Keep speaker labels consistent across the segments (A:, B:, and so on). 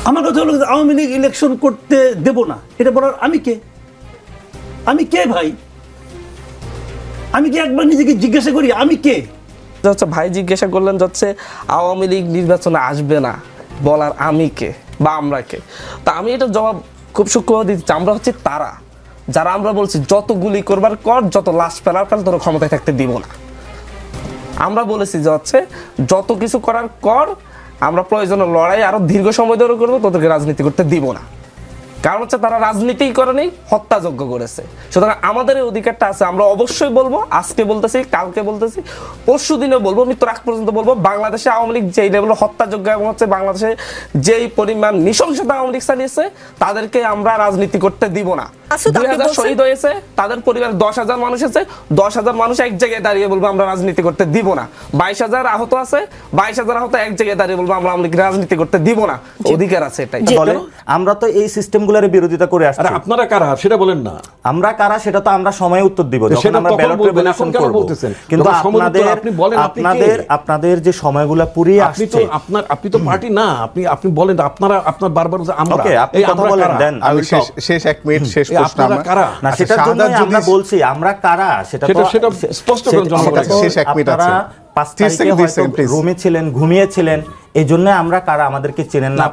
A: আমার কথা হলো আওয়ামী লীগ ইলেকশন করতে দেব না, এটা বলার আমি কে? আমি কে ভাই? আমি কি একবার নিজেকে জিজ্ঞাসা করি আমি কে?
B: ভাই জিজ্ঞাসা করলেন যাচ্ছে আওয়ামী লীগ নির্বাচনে আসবে না, বলার আমি কে বা আমরা কে? তা আমি এটা জবাব খুব সূক্ষ্মভাবে দিচ্ছি, আমরা হচ্ছে তারা যারা আমরা বলছি যত গুলি করবার কর, যত লাশ ফেলার ফেল, তোর ক্ষমতায় থাকতে দিব না। আমরা বলেছি যে হচ্ছে যত কিছু করার কর, আমরা প্রয়োজনে লড়াই আরো দীর্ঘ সময় ধরে করবো, তোদেরকে রাজনীতি করতে দিব না। কারণ হচ্ছে তারা রাজনীতিই করেনি, হত্যাযজ্ঞ করেছে। সুতরাং আমাদের এই অধিকারটা আছে, আমরা অবশ্যই বলবো, আজকে বলতেছি, কালকে বলতেছি, পরশু দিনেও বলবো, মৃত্যুর আগ পর্যন্ত বলবো, বাংলাদেশে আওয়ামী লীগ যেই লেভেল হত্যাযজ্ঞ এবং হচ্ছে বাংলাদেশে যেই পরিমাণ নৃশংসতা আওয়ামী লীগ চালিয়েছে, তাদেরকে আমরা রাজনীতি করতে দিব না। 2000 শহীদ হয়েছে, তাদের পরিবার 10,000 মানুষ আছে, 10,000 মানুষ এক জায়গায় দাঁড়িয়ে বলবো আমরা রাজনীতি করতে দিব না। 22,000 আহত আছে, 22,000 আহত এক জায়গায় দাঁড়িয়ে বলবো আমরা রাজনীতি করতে দিব না। অধিকার আছে এটাই।
C: আমরা তো এই সিস্টেমগুলোর বিরোধিতা করে আসছি।
D: আপনারা কারা সেটা বলেন না।
C: আমরা কারা সেটা তো আমরা সময় উত্তর দিব যখন আমরা ব্যালট রেভলিউশন করব। কিন্তু আপনাদের যে সময়গুলো পুরিয়ে আসছে,
D: আপনি তো পার্টি না, আপনি বলেন আপনার বারবার আমরা
C: এই কথা বলেন দেন।
E: আমি শেষ 1 মিনিট শেষ প্রশ্ন
C: না, সেটার জন্য আমরা বলছি আমরা কারা সেটা
D: স্পষ্ট করে জনগণকে।
E: শেষ 1 মিনিট আছে।
C: 5 তারিখে হয়তো রুমে ছিলেন, ঘুমিয়েছিলেন, এই জন্য আমরা কারা আমাদেরকে চেনেন না।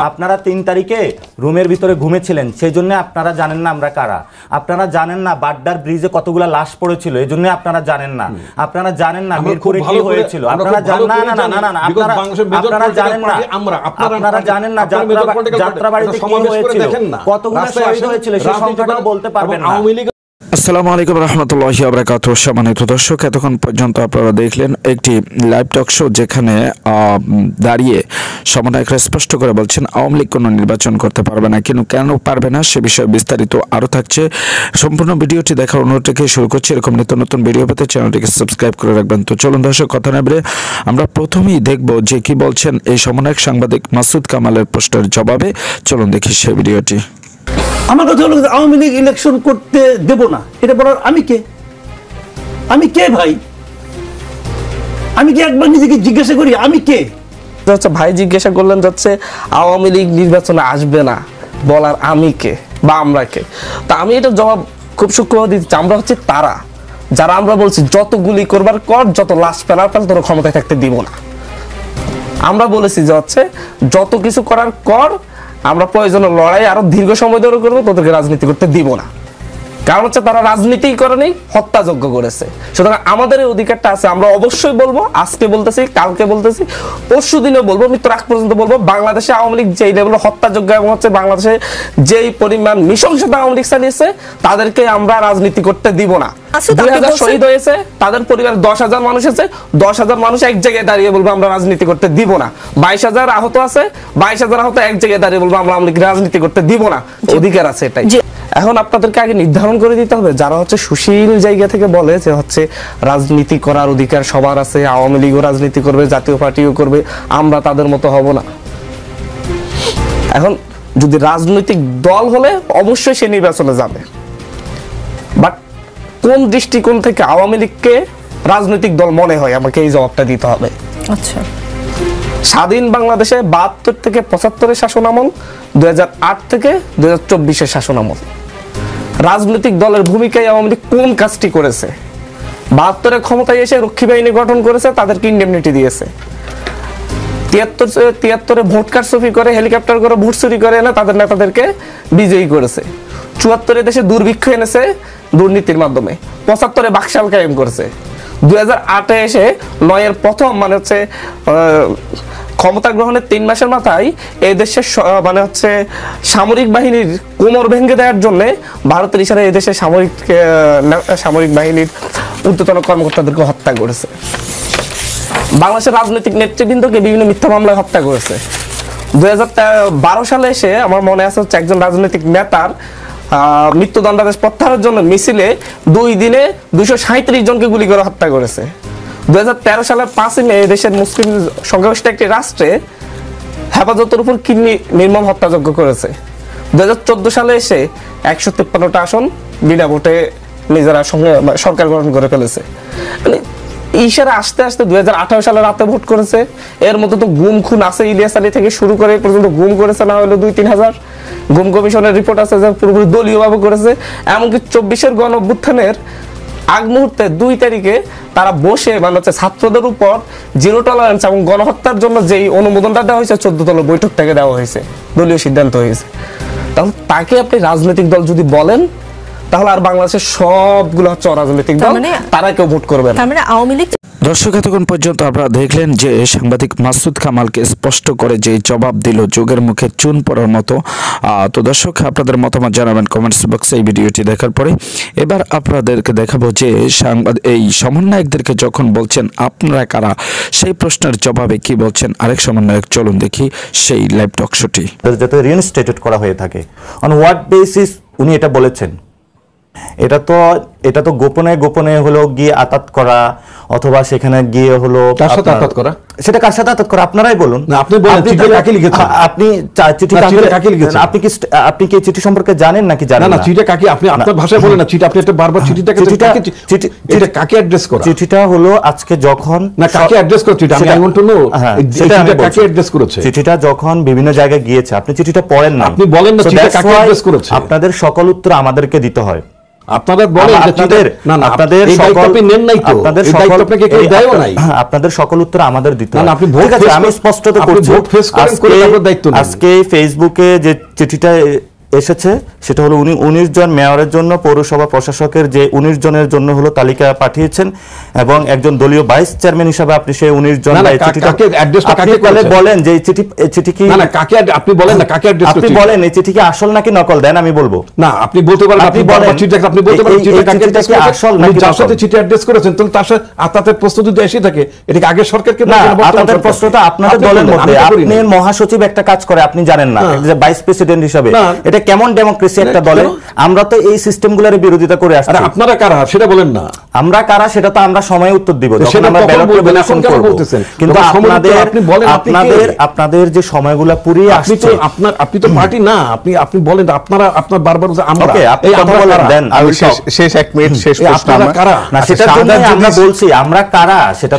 C: আপনারা 3 তারিখে রুমের ভিতরে ঘুমেছিলেন, সেই জন্য আপনারা জানেন না আমরা কারা। আপনারা জানেন না বাড্ডার ব্রিজে কতগুলা লাশ পড়েছিল, এই জন্য আপনারা জানেন না। আপনারা জানেন না মিরপুরে কি হয়েছিল, আপনারা জানেন না। আপনারা জানেন না, আপনারা জানেন না যাত্রাবাড়িতে কি হয়েছিল, কতগুলা শহীদ হয়েছিল, সেই সংখ্যাটাও বলতে পারবেন না।
F: আসসালামু আলাইকুম রাহমাতুল্লাহি ওয়া বারাকাতুহু। সম্মানিত দর্শক, এতক্ষণ পর্যন্ত আপনারা দেখলেন একটি লাইভ টক শো, যেখানে দাঁড়িয়ে সমন্বয়করা স্পষ্ট করে বলছেন আওয়ামী লীগ কোনো নির্বাচন করতে পারবে না। কিন্তু কেন পারবে না সে বিষয়ে বিস্তারিত আরও থাকছে। সম্পূর্ণ ভিডিওটি দেখার অনুরোধ রেখে শুরু করছি। এরকম নিত্য নতুন ভিডিও পেতে চ্যানেলটিকে সাবস্ক্রাইব করে রাখবেন। তো চলুন দর্শক, কথা না বেড়ে আমরা প্রথমেই দেখব যে কি বলছেন এই সমন্বয়ক সাংবাদিক মাসুদ কামালের প্রশ্নের জবাবে। চলুন দেখি সেই ভিডিওটি।
A: আমার কথা হলো আওয়ামী লীগ ইলেকশন করতে দেব না, এটা বলার আমি কে? আমি কে ভাই? আমি কি একবার নিজেকে জিজ্ঞাসা করি আমি কে?
B: ভাই জিজ্ঞাসা করলেন যাচ্ছে আওয়ামী লীগ নির্বাচনে আসবে না, বলার আমি কে বা আমরা কে? তা আমি এটা জবাব খুব সূক্ষ্মভাবে দিচ্ছি, আমরা হচ্ছে তারা যারা আমরা বলছি যত গুলি করবার কর, যত লাশ ফেলার ফেল, তোর ক্ষমতায় থাকতে দিব না। আমরা বলেছি যে হচ্ছে যত কিছু করার কর, আমরা প্রয়োজনে লড়াই আরো দীর্ঘ সময় ধরে করবো, তোদেরকে রাজনীতি করতে দিব না। কারণ হচ্ছে তারা রাজনীতিই করেনি, হত্যাযজ্ঞ করেছে। সুতরাং আমাদের এই অধিকারটা আছে, আমরা অবশ্যই বলবো, আজকে বলতেছি, কালকে বলতেছি, পরশু দিনেও বলবো, মৃত্যুর আগ পর্যন্ত বলবো, বাংলাদেশে আওয়ামী লীগ যেই লেভেল হত্যাযজ্ঞ এবং হচ্ছে বাংলাদেশে যেই পরিমাণ নৃশংসতা আওয়ামী লীগ চালিয়েছে, তাদেরকে আমরা রাজনীতি করতে দিব না। 2000 শহীদ হয়েছে, তাদের পরিবার 10,000 মানুষ আছে, 10,000 মানুষ এক জায়গায় দাঁড়িয়ে বলবো আমরা রাজনীতি করতে দিব না। 22,000 আহত আছে, 22,000 আহত এক জায়গায় দাঁড়িয়ে বলবো আমরা রাজনীতি করতে দিব না। অধিকার আছে এটাই। এখন আপনাদেরকে আগে নির্ধারণ করে দিতে হবে, যারা হচ্ছে সুশীল জায়গা থেকে বলে যে হচ্ছে রাজনীতি করার অধিকার সবার আছে, আওয়ামী লীগও রাজনীতি করবে, জাতীয় পার্টিও করবে, আমরা তাদের মতো হব না। এখন যদি রাজনৈতিক দল হলে অবশ্যই সে নির্বাচনে যাবে, বাট কোন দৃষ্টিকোণ থেকে আওয়ামী লীগকে রাজনৈতিক দল মনে হয়, আমাকে এই জবাবটা দিতে হবে।
G: আচ্ছা,
B: স্বাধীন বাংলাদেশে 72 থেকে 75 শাসন আমল, 2008 থেকে 2024 শাসন আমল, রাজনৈতিক দলের ভূমিকায় আওয়ামী লীগ কোন কাজটি করেছে? 72 ক্ষমতায় এসে রক্ষী বাহিনী গঠন করেছে, তাদেরকে ইন্ডেমনিটি দিয়েছে। 73 ভোট কারচুপি করে, হেলিকপ্টার করে ভোট চুরি করে এনে তাদের নেতাদেরকে বিজয়ী করেছে। 74 দেশে দুর্ভিক্ষ এনেছে দুর্নীতির মাধ্যমে। 75 বাকশাল কায়েম করেছে। 2008 এসে 9-এর প্রথম মানে হচ্ছে ক্ষমতা গ্রহণের 3 মাসের মাথায় এই দেশের মানে হচ্ছে সামরিক বাহিনীর কোমর ভেঙে দেওয়ার জন্য ভারতের ইশারায় এই দেশের সামরিক বাহিনীর ঊর্ধ্বতন কর্মকর্তাদেরকে হত্যা করেছে। বাংলাদেশের রাজনৈতিক নেতৃবৃন্দকে বিভিন্ন মিথ্যা মামলায় হত্যা করেছে। 2012 সালে এসে আমার মনে আছে হচ্ছে একজন রাজনৈতিক নেতার মৃত্যুদণ্ডাদেশ প্রত্যাহারের জন্য মিছিলে 2 দিনে 237 জনকে গুলি করে হত্যা করেছে। 2013 সালের 5 মে দেশের মুসলিম সংখ্যাগরিষ্ঠ একটি রাষ্ট্রে হেফাজতের উপর কি নির্মম হত্যাযজ্ঞ করেছে। 2014 সালে এসে 153টা আসন বিনা ভোটে নিজেরা সরকার গঠন করে ফেলেছে। মানে ইশারা আস্তে আস্তে 2018 সালে রাতে ভোট করেছে। এর মধ্যে তো গুম খুন আছে, ইলিয়াস আলী থেকে শুরু করে এই পর্যন্ত গুম করেছে না হলো 2-3 হাজার। গুম কমিশনের রিপোর্ট আছে যে পুরোপুরি দলীয়ভাবে করেছে। এমনকি 24-এর গণ অভ্যুত্থানের আগ মুহূর্তে 2 তারিখে তারা বসে মানে হচ্ছে ছাত্রদের উপর জিরো টলারেন্স এবং গণহত্যার জন্য যেই অনুমোদনটা দেওয়া হয়েছে 14 তলা বৈঠক থেকে দেওয়া হয়েছে, দলীয় সিদ্ধান্ত হয়েছে। তাহলে তাকে আপনি রাজনৈতিক দল যদি বলেন তাহলে আর বাংলাদেশের সবগুলো হচ্ছে অরাজনৈতিক দল, তারা কেউ ভোট করবে না।
G: তার মানে আওয়ামী লীগ।
F: দর্শক এতক্ষণ পর্যন্ত আপনারা দেখলেন যে সাংবাদিক মাসুদ কামালকে স্পষ্ট করে যে জবাব দিল যোগের মুখে চুন পড়ার মতো। তো দর্শক আপনাদের মতামত জানাবেন কমেন্টস বক্সে এই ভিডিওটি দেখার পরে। এবার আপনাদেরকে দেখাবো যে এই সমন্বয়কদেরকে যখন বলছেন আপনারা কারা, সেই প্রশ্নের জবাবে কি বলছেন আরেক সমন্বয়ক। চলুন দেখি সেই লাইভ টক শোটি।
C: যাতে রিইনস্টেটেড করা হয়ে থাকে, অন হোয়াট বেসিস উনি এটা বলেছেন? এটা তো গোপনে গোপনে হলো গিয়ে আতাত করা, অথবা সেখানে গিয়ে হলো
D: কার সাথে আতাত করা,
C: সেটা কার সাথে আতাত করা আপনারাই বলুন।
D: না আপনি বলেন চিঠি কাকে লিখেছেন?
C: আপনি চিঠি কাকে লিখেছেন? আপনি কি চিঠি সম্পর্কে জানেন নাকি জানেন না?
D: না চিঠিটা কাকে, আপনি আপনার ভাষায় বলেন না। চিঠি আপনি একটা বারবার চিঠিটাকে এটা কাকে অ্যাড্রেস করা?
C: চিঠিটা হলো আজকে যখন
D: না কাকে অ্যাড্রেস করা চিঠি, আমি আই ওয়ান্ট টু নো সেটা কাকে অ্যাড্রেস করেছে।
C: চিঠিটা যখন বিভিন্ন জায়গায় গিয়েছে, আপনি চিঠিটা পড়েন না,
D: আপনি বলেন না চিঠিটা কাকে অ্যাড্রেস করেছে।
C: আপনাদের সকল উত্তর আমাদেরকে দিতে হয়।
D: আপনারা বলেন আপনাদের সকল আপনি নেন নাই তো, আপনাদের সকল আপনাকে কেউ দেয়ও নাই।
C: আপনাদের সকল উত্তর আমাদের দিতে হয়।
D: না আপনি ভোট ফেস,
C: আমি স্পষ্ট তো করছি,
D: ভোট ফেস করেন করে আপনার দায়িত্ব নেই।
C: আজকে ফেসবুকে যে চিঠিটা এসেছে সেটা হলো উনি 19 জন মেয়রের জন্য, পৌরসভা প্রশাসকের যে 19 জনের জন্য হলো তালিকা পাঠিয়েছেন, এবং একজন দলীয় ভাইস চেয়ারম্যান হিসেবে আপনি সেই 19 জন
D: চিঠিটাকে অ্যাড্রেসটা কাকে
C: বলেন যে চিঠি কি?
D: না কাকে আপনি বলেন না কাকে অ্যাড্রেস করতে?
C: আপনি বলেন এই চিঠি কি আসল নাকি নকল, দেন আমি বলবো।
D: না আপনি বলতে পারেন, আপনি বলেন চিঠিটা আপনি বলতে পারেন চিঠিটা কাকে অ্যাড্রেস করেছেন, আসল নাকি যার সাথে চিঠি অ্যাড্রেস করেছেন, তাহলে তার সাথে আতাতের প্রশ্ন যদি এসে থাকে এটা আগে সরকারকে
C: না, আতাতের প্রশ্নটা আপনাদের দলের মধ্যে, আপনি মহাসচিব একটা কাজ করে আপনি জানেন না, যে ভাইস প্রেসিডেন্ট হিসেবে এটা কেমন ডেমোক্রেসি একটা দলে? আমরা তো এই সিস্টেমগুলোর বিরোধিতা করে আসছি।
D: আপনারা কারা সেটা বলেন না,
C: আমরা কারা সেটা তো আমরা সময় উত্তর দিব যখন আমরা ব্যালট প্রিপারেশন করব। কিন্তু আপনাদের যে সময়গুলো পুরিয়ে আসছে,
D: আপনি তো পার্টি না, আপনি বলেন আপনারা আপনার বারবার আমরা
C: এই কথা বলেন দেন।
E: আমি শেষ 1 মিনিট শেষ প্রশ্ন
D: আপনারা কারা
C: না সেটার জন্য আমরা বলছি আমরা কারা সেটা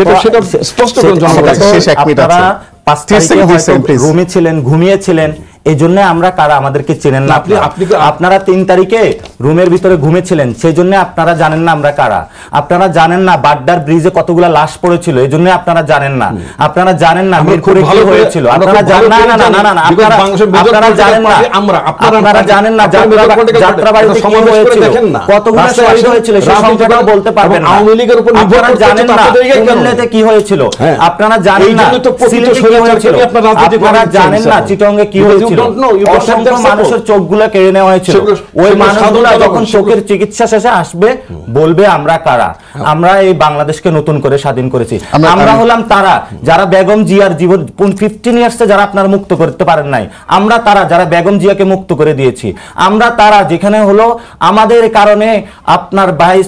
D: স্পষ্ট করে জনগণকে।
E: শেষ 1 মিনিট আছে।
C: 5 তারিখে হয়তো রুমে ছিলেন, ঘুমিয়েছিলেন, এই জন্য আমরা কারা আমাদেরকে চেনেন না। আপনারা 3 তারিখে রুমের ভিতরে ঘুমিয়েছিলেন, সেই জন্য আপনারা জানেন না আমরা কারা। আপনারা জানেন না বাড্ডার ব্রিজে কতগুলা লাশ পড়েছিল, এই জন্য আপনারা জানেন না। আপনারা জানেন না মিরপুরে কি হয়েছিল, আপনারা জানেন না। আপনারা জানেন না, আপনারা জানেন না যাত্রাবাড়িতে কি হয়েছিল, কতগুলা শহীদ হয়েছিল, সেই সংখ্যাটাও বলতে পারবেন না।
D: আওয়ামী লীগের উপর
C: আপনারা জানেন না কুমিল্লাতে কি হয়েছিল, আপনারা জানেন না সিলেটে কি হয়েছিল, আপনারা জানেন না চিটংয়ে কি হয়েছিল। অসংখ্য মানুষের চোখগুলো কেড়ে নেওয়া হয়েছিল। ওই মানুষগুলো যখন চোখের চিকিৎসা শেষে আসবে বলবে আমরা কারা। আমরা এই বাংলাদেশকে নতুন করে স্বাধীন করেছি। আমরা হলাম তারা যারা বেগম জিয়ার জীবন 15 ইয়ার্সে যারা আপনারা মুক্ত করতে পারেন নাই, আমরা তারা যারা বেগম জিয়াকে মুক্ত করে দিয়েছি। আমরা তারা যেখানে হলো আমাদের কারণে আপনার 22